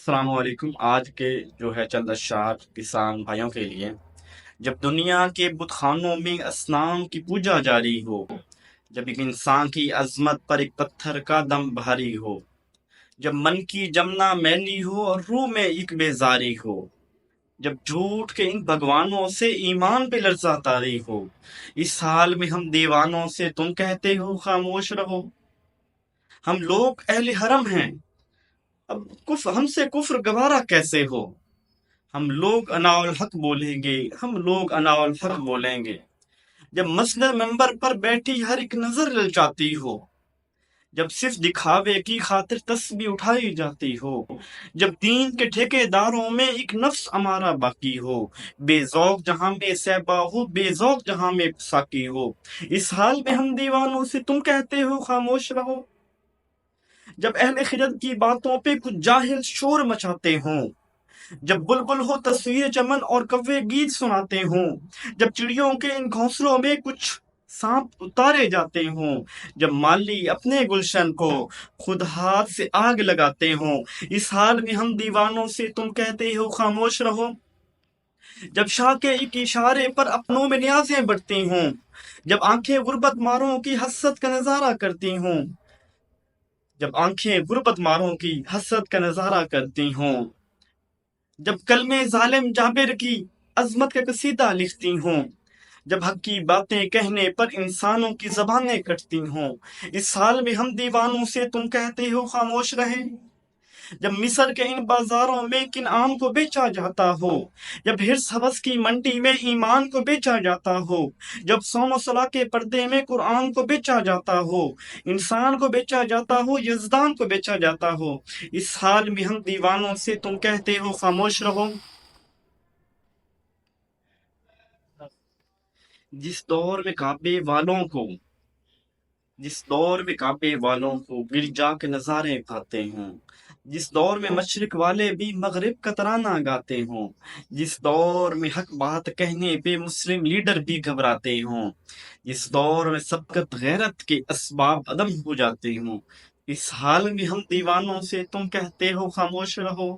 السلام علیکم۔ آج کے جو ہے چند اشعار کسان بھائیوں کے لیے۔ جب دنیا کے بت خانوں میں اصنام کی پوجا جاری ہو، جب ایک انسان کی عظمت پر ایک پتھر کا دم بھاری ہو، جب من کی جمنا میلی ہو اور روح میں ایک بیزاری ہو، جب جھوٹ کے ان بھگوانوں سے ایمان پہ لرزہ طاری ہو، اس حال میں ہم دیوانوں سے تم کہتے ہو خاموش رہو۔ ہم لوگ اہل حرم ہیں، اب ہم سے کفر گوارا کیسے ہو؟ ہم لوگ انا الحق بولیں گے، ہم لوگ انا الحق بولیں گے۔ جب مسجد ممبر پر بیٹھی ہر ایک نظر للچاتی ہو، جب صرف دکھاوے کی خاطر تسبیح اٹھائی جاتی ہو، جب دین کے ٹھیکے داروں میں ایک نفس ہمارا باقی ہو، بے ذوق جہاں میں صحبا ہو، بے ذوق جہاں میں ساقی ہو، اس حال میں ہم دیوانوں سے تم کہتے ہو خاموش رہو۔ جب اہل خرد کی باتوں پہ کچھ جاہل شور مچاتے ہوں، جب بلبل ہو تصویر چمن اور کوے گیت سناتے ہوں، جب چڑیوں کے ان گھونسلوں میں کچھ سانپ اتارے جاتے ہوں، جب مالی اپنے گلشن کو خود ہاتھ سے آگ لگاتے ہوں، اس حال میں ہم دیوانوں سے تم کہتے ہو خاموش رہو۔ جب شاہ کے ایک اشارے پر اپنوں میں نیازیں بڑھتی ہوں، جب آنکھیں غربت ماروں کی حسرت کا نظارہ کرتی ہوں، جب آنکھیں غربت ماروں کی حسرت کا نظارہ کرتی ہوں، جب کلمے ظالم جابر کی عظمت کا قصیدہ لکھتی ہوں، جب حق کی باتیں کہنے پر انسانوں کی زبانیں کٹتی ہوں، اس حال میں ہم دیوانوں سے تم کہتے ہو خاموش رہیں۔ جب مصر کے ان بازاروں میں کنعان کو بیچا جاتا ہو، جب ہرس ہوس کی منڈی میں ایمان کو بیچا جاتا ہو، جب صوم و صلاح کے پردے میں قرآن کو بیچا جاتا ہو، انسان کو بیچا جاتا ہو، یزدان کو بیچا جاتا ہو، اس حال میں ہم دیوانوں سے تم کہتے ہو خاموش رہو۔ جس دور میں کعبے والوں کو گرجا کے نظارے پاتے ہوں، جس دور میں مشرق والے بھی مغرب کا ترانہ گاتے ہوں، جس دور میں حق بات کہنے پہ مسلم لیڈر بھی گھبراتے ہوں، جس دور میں سبقت غیرت کے اسباب عدم ہو جاتے ہوں، اس حال میں ہم دیوانوں سے تم کہتے ہو خاموش رہو۔